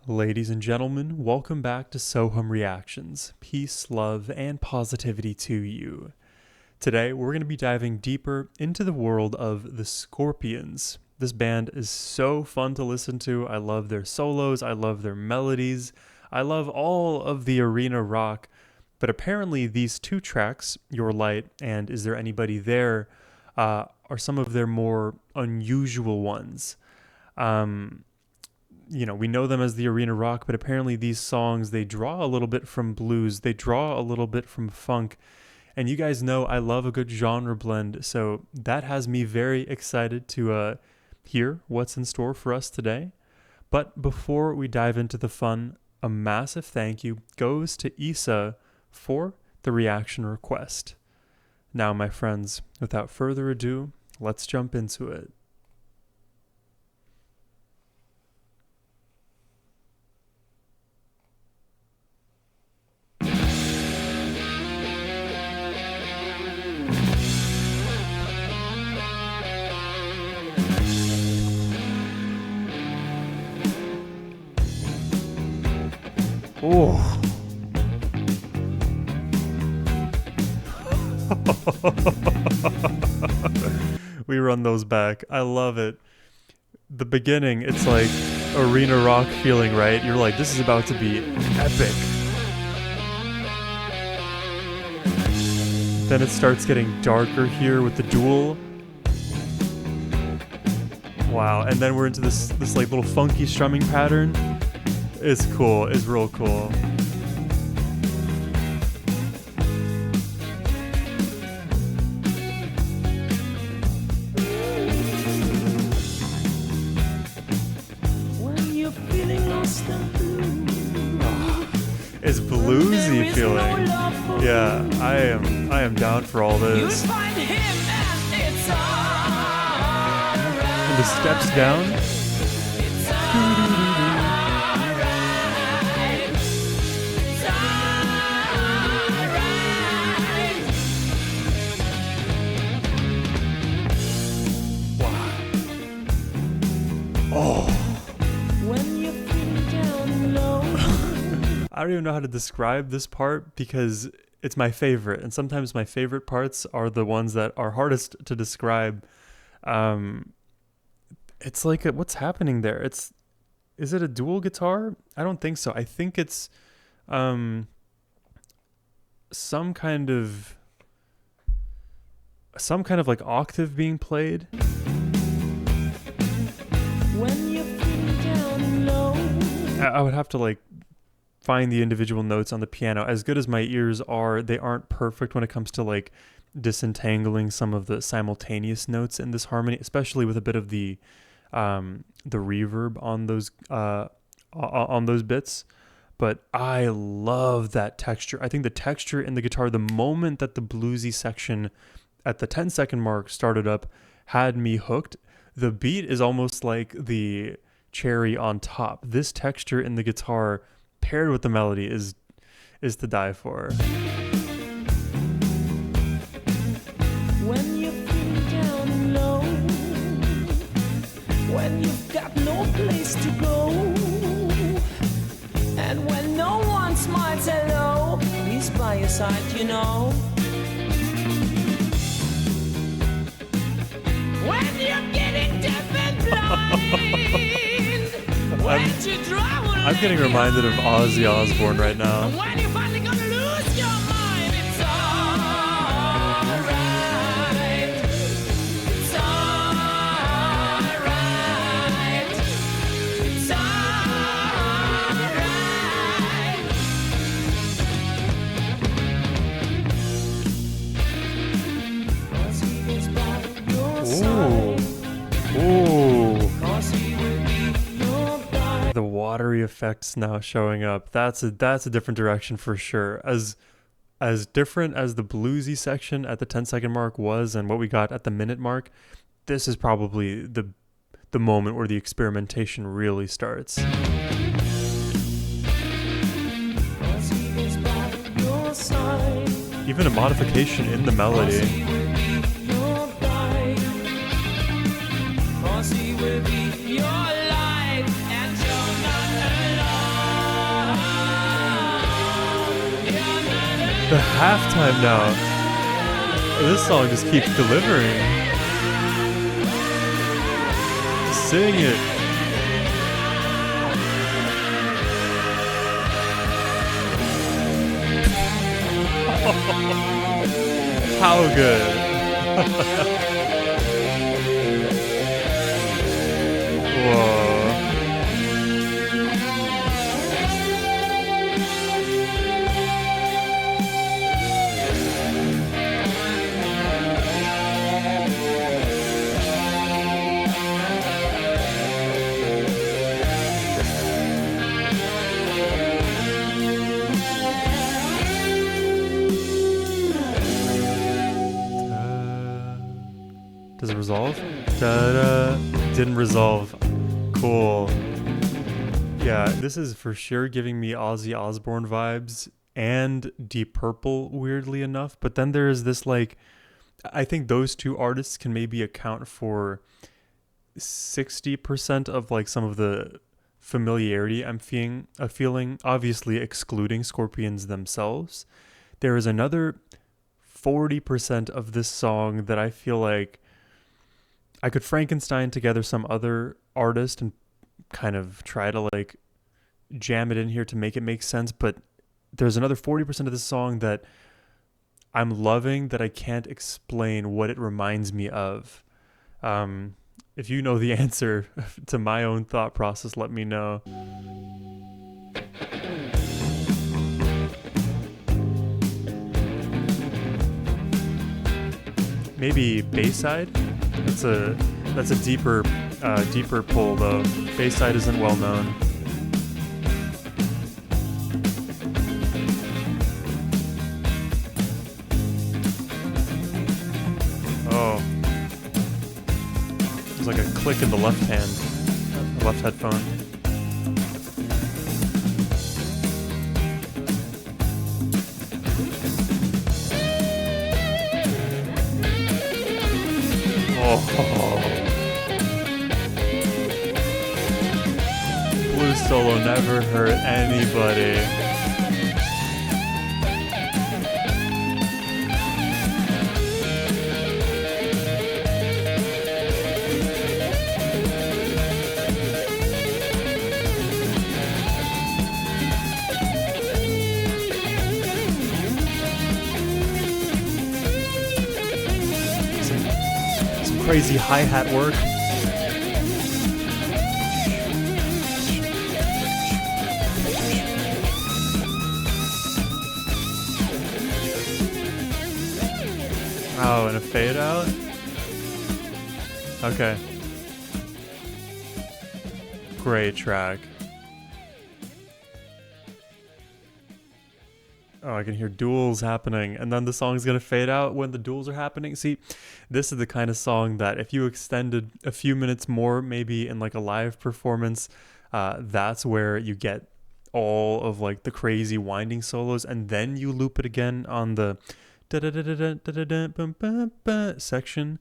Ladies and gentlemen, welcome back to Sohum Reactions. Peace, love, and positivity to you. Today, we're going to be diving deeper into the world of the Scorpions. This band is so fun to listen to. I love their solos. I love their melodies. I love all of the arena rock. But apparently, these two tracks, Your Light and Is There Anybody There, are some of their more unusual ones. We know them as the arena rock, but apparently these songs, they draw a little bit from blues. They draw a little bit from funk. And you guys know I love a good genre blend, so that has me very excited to hear what's in store for us today. But before we dive into the fun, a massive thank you goes to Issa for the reaction request. Now, my friends, without further ado, let's jump into it. Oh. We run those back. I love it. The beginning, it's like arena rock feeling, right? You're like, this is about to be epic. Then it starts getting darker here with the duel. Wow, and then we're into this like little funky strumming pattern. It's cool. It's real cool. When you're feeling lost and blue, It's bluesy feeling. Yeah, I am down for all this. find him and it's alright. And the steps down. Oh. When you're feeling down low, I don't even know how to describe this part because it's my favorite, and sometimes my favorite parts are the ones that are hardest to describe. It's like what's happening there? Is it a dual guitar? I don't think so. I think it's some kind of like octave being played. when you're feeling down low, I would have to like find the individual notes on the piano. As good as my ears are, they aren't perfect when it comes to like disentangling some of the simultaneous notes in this harmony, especially with a bit of the reverb on those bits. But I love that texture. I think the texture in the guitar, the moment that the bluesy section at the 10-second mark started up, had me hooked. The beat is almost like the cherry on top. This texture in the guitar paired with the melody is to die for. when you're feeling down low, when you've got no place to go, and when no one smiles hello, he's by your side, you know. When you're getting deaf and blind, when you drive will I'm getting reminded of Ozzy Osbourne right now. when you're finally gonna lose your mind, it's alright. It's alright. It's alright. Cause he is by your side. Ooh. Cause he will be your guide. The watery effects now showing up. That's a different direction for sure. As different as the bluesy section at the 10-second mark was and what we got at the minute mark, this is probably the moment where the experimentation really starts. Cause he is by your side. Even a modification in the melody. He will be your guide. Cause he will be your light, and you're not alone. The halftime now. This song just keeps delivering. Sing it. How good. Whoa. Does it resolve? Da-da. Didn't resolve. Cool. Yeah, this is for sure giving me Ozzy Osbourne vibes and Deep Purple, weirdly enough. But then there is this, like, I think those two artists can maybe account for 60% of like some of the familiarity I'm feeling, obviously excluding Scorpions themselves. There is another 40% of this song that I feel like I could Frankenstein together some other artist and kind of try to like jam it in here to make it make sense. But there's another 40% of this song that I'm loving that I can't explain what it reminds me of. If you know the answer to my own thought process, let me know. Maybe Bayside. That's a deeper pull though. Bayside isn't well known. Oh, there's like a click in the left hand, the left headphone. Oh, blues solo never hurt anybody. Some crazy hi-hat work. Oh, and a fade out? Okay. Great track. Oh, I can hear duels happening, and then the song's gonna fade out when the duels are happening. See, this is the kind of song that if you extended a few minutes more, maybe in like a live performance, that's where you get all of like the crazy winding solos, and then you loop it again on the section.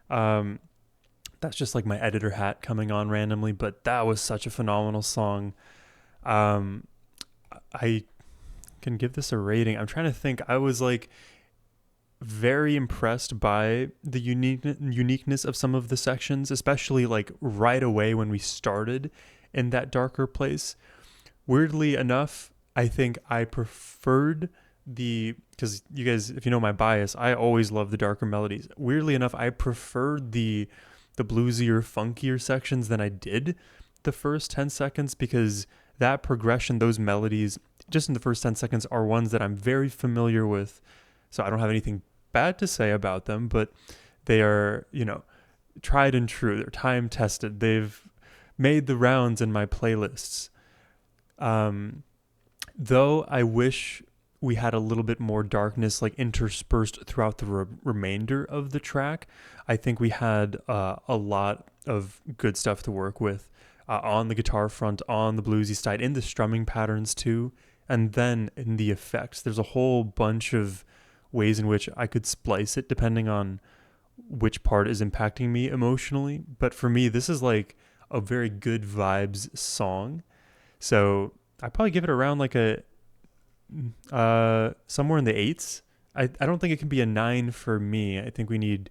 That's just like my editor hat coming on randomly, but that was such a phenomenal song. I can give this a rating. I'm trying to think. I was like very impressed by the uniqueness of some of the sections, especially like right away when we started in that darker place. Weirdly enough, I think I preferred because you guys, if you know my bias, I always love the darker melodies. Weirdly enough, I preferred the bluesier, funkier sections than I did the first 10 seconds, because that progression, those melodies, just in the first 10 seconds, are ones that I'm very familiar with. So I don't have anything bad to say about them, but they are, tried and true. They're time tested. They've made the rounds in my playlists. Though I wish we had a little bit more darkness like interspersed throughout the remainder of the track. I think we had a lot of good stuff to work with on the guitar front, on the bluesy side, in the strumming patterns too, and then in the effects. There's a whole bunch of ways in which I could splice it depending on which part is impacting me emotionally. But for me, this is like a very good vibes song. So I probably give it around like a somewhere in the eights. I don't think it can be a 9 for me. I think we need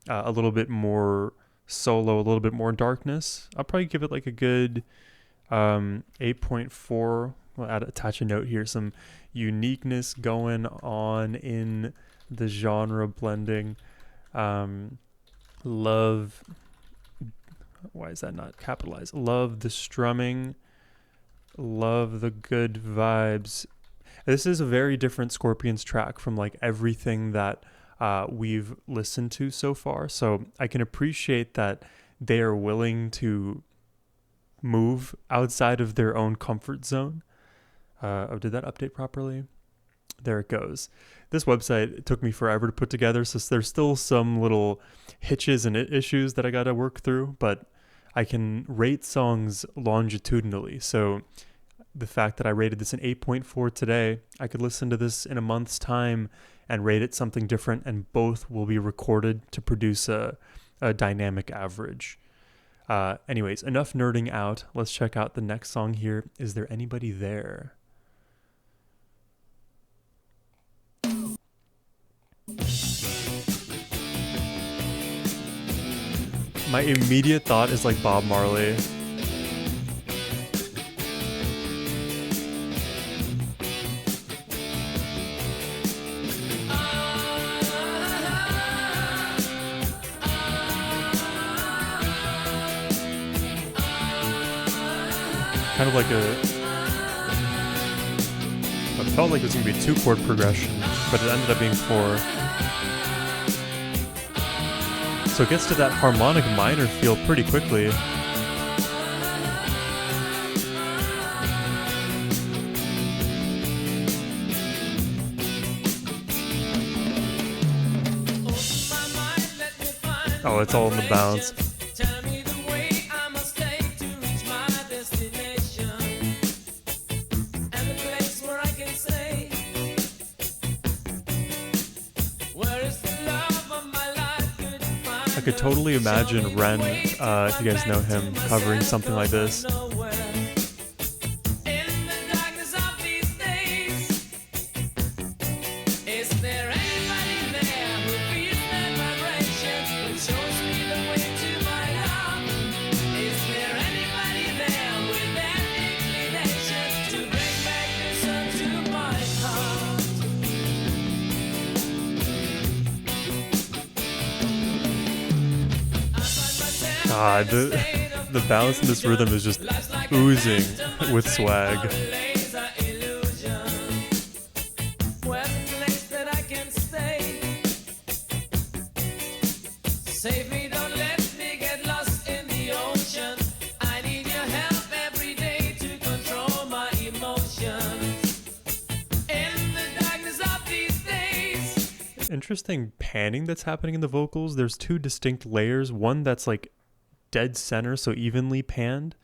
a little bit more solo, a little bit more darkness. I'll probably give it like a good 8.4. We'll attach a note here. Some uniqueness going on in the genre blending. Love. Why is that not capitalized? Love the strumming. Love the good vibes. This is a very different Scorpions track from like everything that we've listened to so far. So I can appreciate that they are willing to move outside of their own comfort zone. Did that update properly? There it goes. This website took me forever to put together, so there's still some little hitches and issues that I got to work through, but I can rate songs longitudinally. So the fact that I rated this an 8.4 today, I could listen to this in a month's time and rate it something different, and both will be recorded to produce a dynamic average. Anyways, enough nerding out. Let's check out the next song here. Is There Anybody There? My immediate thought is like Bob Marley. Kind of like I felt like it was going to be a 2-chord progression, but it ended up being 4. So it gets to that harmonic minor feel pretty quickly. Oh, it's all in the bounce. I could totally imagine Ren, if you guys know him, covering something like this. God, the balance in this rhythm is just oozing with swag. Interesting panning that's happening in the vocals. There's 2 distinct layers. One that's like dead center, so evenly panned,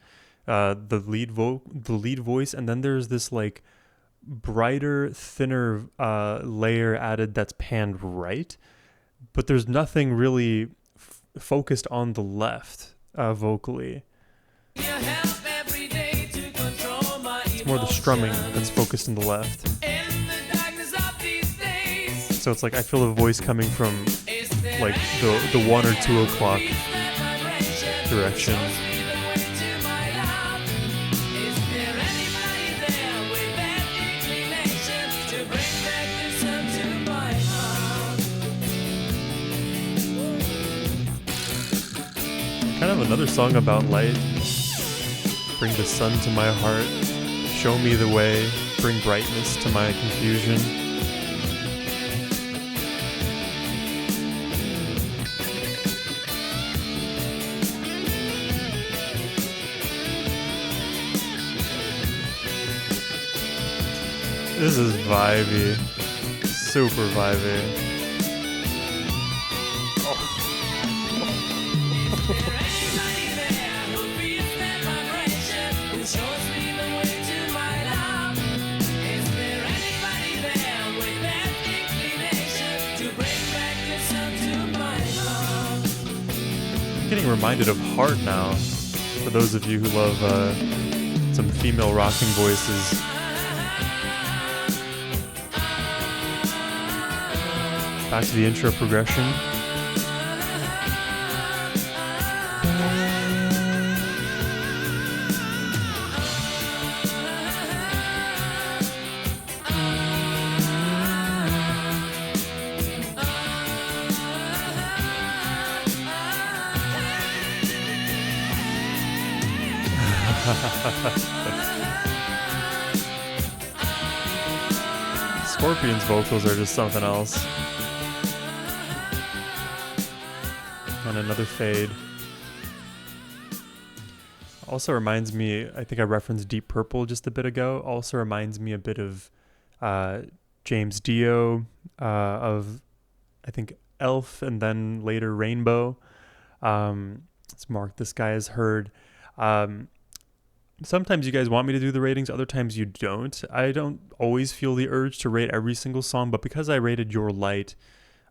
the lead voice, and then there's this like brighter, thinner layer added that's panned right, but there's nothing really focused on the left vocally. It's more the strumming that's focused on the left. So it's like I feel the voice coming from like the 1 or 2 o'clock direction. Kind of another song about light. Bring the sun to my heart, show me the way, bring brightness to my confusion. This is vibey. Super vibey. Getting reminded of Heart now, for those of you who love some female rocking voices. Back to the intro progression. Scorpion's vocals are just something else. And another fade. Also reminds me, I think I referenced Deep Purple just a bit ago. Also reminds me a bit of James Dio, of I think Elf, and then later Rainbow. Let's mark this guy as heard. Sometimes you guys want me to do the ratings, other times you don't. I don't always feel the urge to rate every single song, but because I rated Your Light,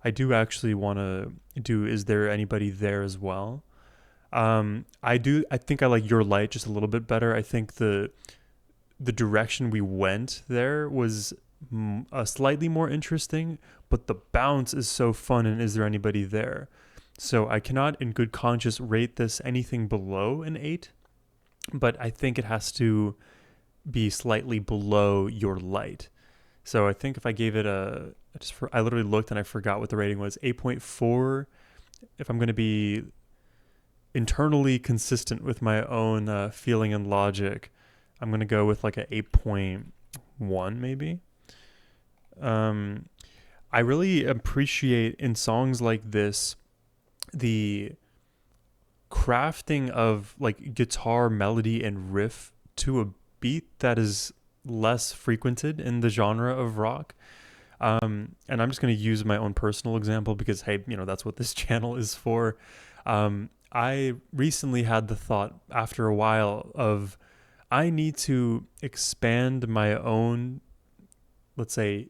I do actually want to do Is There Anybody There as well. I think I like Your Light just a little bit better. I think the direction we went there was slightly more interesting, but the bounce is so fun and Is There Anybody There? So I cannot in good conscience rate this anything below an 8, but I think it has to be slightly below Your Light. So I think if I gave it I literally looked and I forgot what the rating was, 8.4. If I'm going to be internally consistent with my own feeling and logic, I'm going to go with like an 8.1 maybe. I really appreciate in songs like this the crafting of like guitar melody and riff to a beat that is less frequented in the genre of rock. And I'm just going to use my own personal example because, hey, that's what this channel is for. I recently had the thought after a while of I need to expand my own, let's say,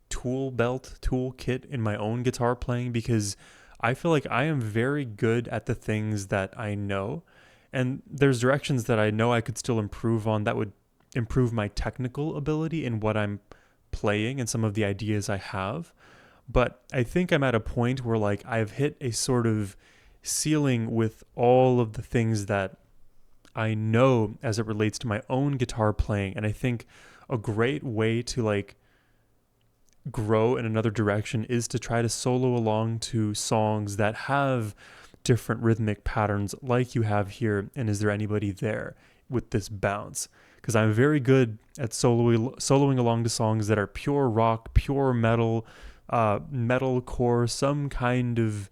toolkit in my own guitar playing, because I feel like I am very good at the things that I know, and there's directions that I know I could still improve on that would improve my technical ability in what I'm playing and some of the ideas I have. But I think I'm at a point where like I've hit a sort of ceiling with all of the things that I know as it relates to my own guitar playing. And I think a great way to like grow in another direction is to try to solo along to songs that have different rhythmic patterns like you have here and Is There Anybody There with this bounce, because I'm very good at soloing along to songs that are pure rock, pure metal, metalcore, some kind of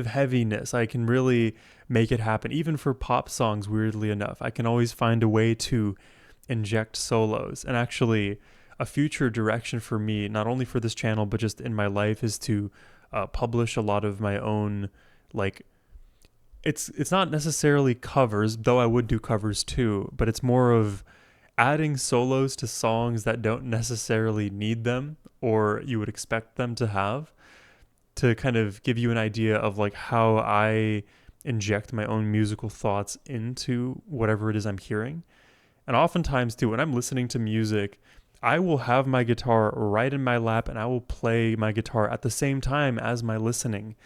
heaviness. I can really make it happen. Even for pop songs, weirdly enough, I can always find a way to inject solos. And actually, a future direction for me, not only for this channel, but just in my life, is to publish a lot of my own, like, it's not necessarily covers, though I would do covers too, but it's more of adding solos to songs that don't necessarily need them or you would expect them to have, to kind of give you an idea of like how I inject my own musical thoughts into whatever it is I'm hearing. And oftentimes too, when I'm listening to music, I will have my guitar right in my lap and I will play my guitar at the same time as my listening.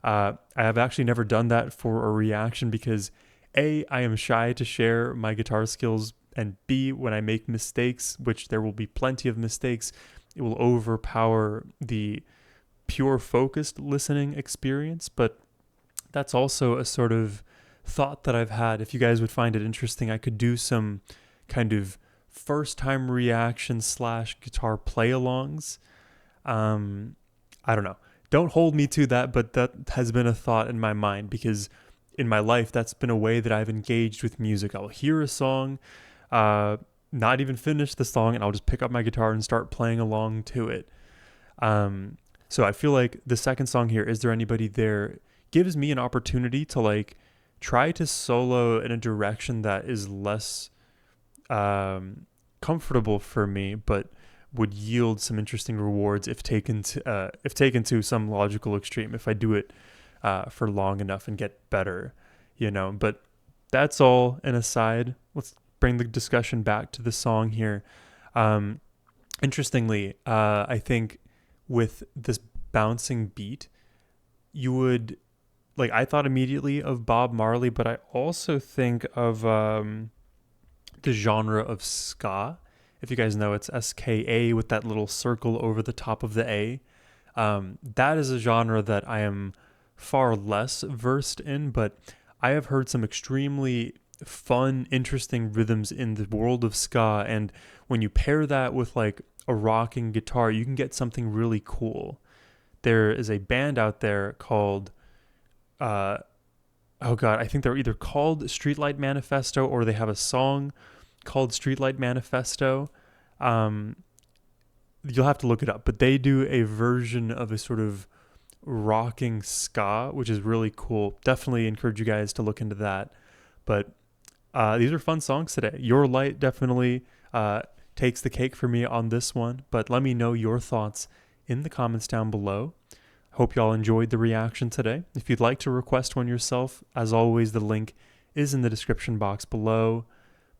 I have actually never done that for a reaction because A, I am shy to share my guitar skills, and B, when I make mistakes, which there will be plenty of mistakes, it will overpower the pure focused listening experience. But that's also a sort of thought that I've had. If you guys would find it interesting, I could do some kind of first time reaction / guitar play alongs. I don't know. Don't hold me to that, but that has been a thought in my mind because in my life, that's been a way that I've engaged with music. I'll hear a song, not even finish the song, and I'll just pick up my guitar and start playing along to it. So I feel like the second song here, Is There Anybody There, gives me an opportunity to like try to solo in a direction that is less comfortable for me, but would yield some interesting rewards if taken to some logical extreme, if I do it for long enough and get better, But that's all an aside. Let's bring the discussion back to the song here. Interestingly, I think with this bouncing beat, you would like, I thought immediately of Bob Marley, but I also think of the genre of ska. If you guys know, it's SKA with that little circle over the top of the A. That is a genre that I am far less versed in, but I have heard some extremely fun, interesting rhythms in the world of ska. And when you pair that with like a rocking guitar, you can get something really cool. There is a band out there called, uh, oh God, I think they're either called Streetlight Manifesto or they have a song called Streetlight Manifesto. Um, you'll have to look it up, but they do a version of a sort of rocking ska, which is really cool. Definitely encourage you guys to look into that. But these are fun songs today. Your Light definitely takes the cake for me on this one, but let me know your thoughts in the comments down below. Hope y'all enjoyed the reaction today. If you'd like to request one yourself, as always, the link is in the description box below.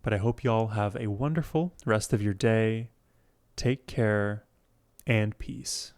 But I hope y'all have a wonderful rest of your day. Take care and peace.